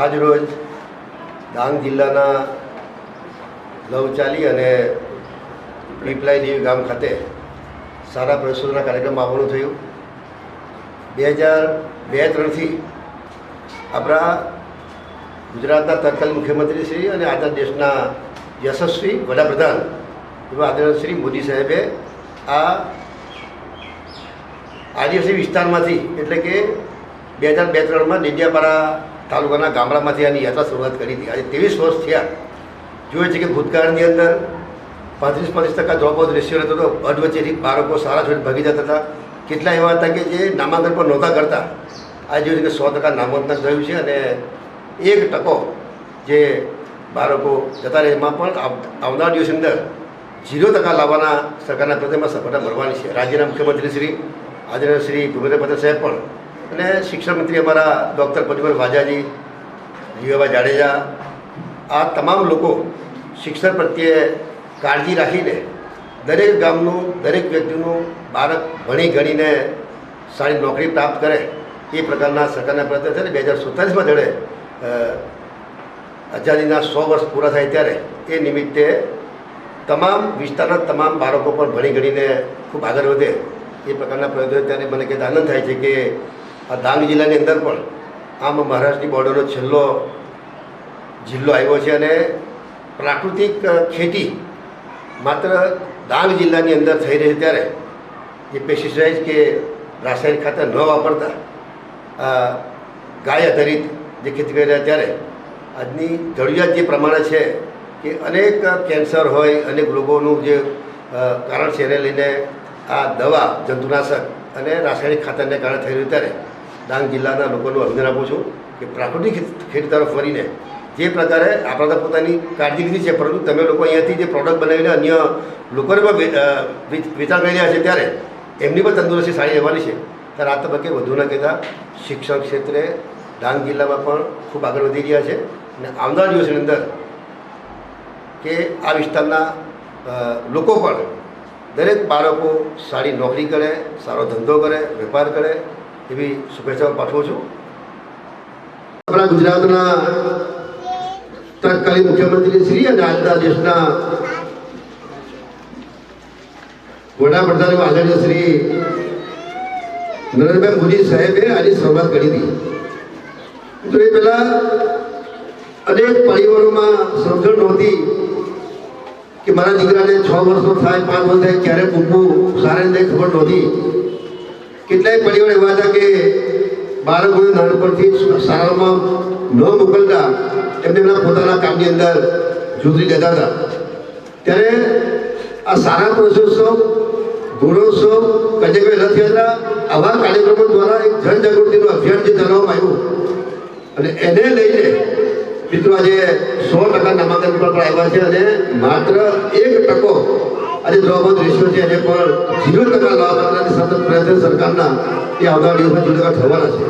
આજ રોજ ડાંગ જિલ્લાના લવચાલી અને પીપલાઈ દેવી ગામ ખાતે સારા પ્રસૂતિના કાર્યક્રમ આવવાનું થયું. 2002-03થી આપણા ગુજરાતના તત્કાલીન મુખ્યમંત્રી શ્રી અને આજના દેશના યશસ્વી વડાપ્રધાન એવા આદરણીય શ્રી મોદી સાહેબે આ આદિવાસી વિસ્તારમાંથી એટલે કે 2002-03માં ડેડિયાપાડા તાલુકાના ગામડામાંથી આની યાત્રા શરૂઆત કરી હતી. આજે 23 વર્ષ થયા. જોઈએ છે કે ભૂતકાળની અંદર 35% ડ્રોપઆઉટ રેશિયો રહેતો હતો. અધવચ્ચેથી બાળકો સારા છોડીને ભાગી જતા હતા. કેટલા એવા હતા કે જે નામાંકન પણ નહોતા કરતા. આજે જોઈએ છે કે 100% નામાંકન થયું છે અને 1% જે બાળકો જતા રહે એમાં પણ આવનાર દિવસની અંદર 0% લાવવાના સરકારના પ્રયત્નમાં સફળતા મળવાની છે. રાજ્યના મુખ્યમંત્રી શ્રી આદરણીય શ્રી ભૂપેન્દ્ર પટેલ સાહેબ પણ અને શિક્ષણ મંત્રી અમારા ડૉક્ટર પ્રદ્યુમન વાજાજી, જીવાભાઈ જાડેજા, આ તમામ લોકો શિક્ષણ પ્રત્યે કાળજી રાખીને દરેક ગામનું દરેક વ્યક્તિનું બાળક ભણી ગણીને સારી નોકરી પ્રાપ્ત કરે એ પ્રકારના સરકારના પ્રયત્ન છે. ને 2047માં જડે આઝાદીના 100 વર્ષ પૂરા થાય ત્યારે એ નિમિત્તે તમામ વિસ્તારના તમામ બાળકો પણ ભણી ગણીને ખૂબ આગળ વધે એ પ્રકારના પ્રયત્નો. ત્યારે મને કહેતા આનંદ થાય છે કે આ ડાંગ જિલ્લાની અંદર પણ આમ મહારાષ્ટ્રની બોર્ડરનો છેલ્લો જિલ્લો આવ્યો છે અને પ્રાકૃતિક ખેતી માત્ર ડાંગ જિલ્લાની અંદર થઈ રહી છે. ત્યારે જે પેસ્ટિસાઇડ કે રાસાયણિક ખાતર ન વાપરતા ગાય આધારિત જે ખેતી કરી રહ્યા ત્યારે આજની જરૂરિયાત જે પ્રમાણે છે કે અનેક કેન્સર હોય, અનેક રોગોનું જે કારણ છે એને લઈને આ દવા જંતુનાશક અને રાસાયણિક ખાતરને કારણે થઈ રહ્યું. ત્યારે ડાંગ જિલ્લાના લોકોનું અભિનંદન આપું છું કે પ્રાકૃતિક ખેતી તરફ ફરીને જે પ્રકારે આપણા તો પોતાની કાળજી લીધી છે, પરંતુ તમે લોકો અહીંયાથી જે પ્રોડક્ટ બનાવીને અન્ય લોકોને પણ વેચાણ કરી રહ્યા છે ત્યારે એમની પણ તંદુરસ્તી સારી રહેવાની છે. ત્યારે આ તબક્કે વધુ ન કહેતા શિક્ષણ ક્ષેત્રે ડાંગ જિલ્લામાં પણ ખૂબ આગળ વધી રહ્યા છે અને આવનાર દિવસની અંદર કે આ વિસ્તારના લોકો પણ દરેક બાળકો સારી નોકરી કરે, સારો ધંધો કરે, વેપાર કરે એવી શુભેચ્છાઓ પાઠવું છું. આપણા ગુજરાતના તત્કાલીન મુખ્યમંત્રી શ્રી અને આજના દેશના વડાપ્રધાન આદરણીય શ્રી નરેન્દ્રભાઈ મોદી સાહેબે આની શરૂઆત કરી હતી. તો એ પહેલાં અનેક પરિવારોમાં સમજણ નહોતી કે મારા દીકરાને 6 વર્ષનો થાય, 5 વર્ષ થાય, ક્યારે મૂકવું સારી રીતે ખબર નહોતી. કેટલાય પરિવાર એવા હતા કે બાળકોને નાનપણથી શાળામાં ન મોકલતા એમને એમના પોતાના કામની અંદર જોતરી દેતા હતા. ત્યારે આ સારા પ્રશોત્સવ, ગુણોત્સવ, કન્યાભાઈ રથયાત્રા આવા કાર્યક્રમો દ્વારા એક જનજાગૃતિનું અભિયાન જે ચલાવવામાં આવ્યું અને એને લઈને મિત્રો આજે 100% નામાંકન પર આવ્યા છે અને માત્ર 1% આજે ડ્રોપઆઉટ રેશિયો છે એને પણ 0% લાવવા માટેના સતત પ્રયત્ન સરકારના એ આવનાર દિવસમાં 0% થવાના છે.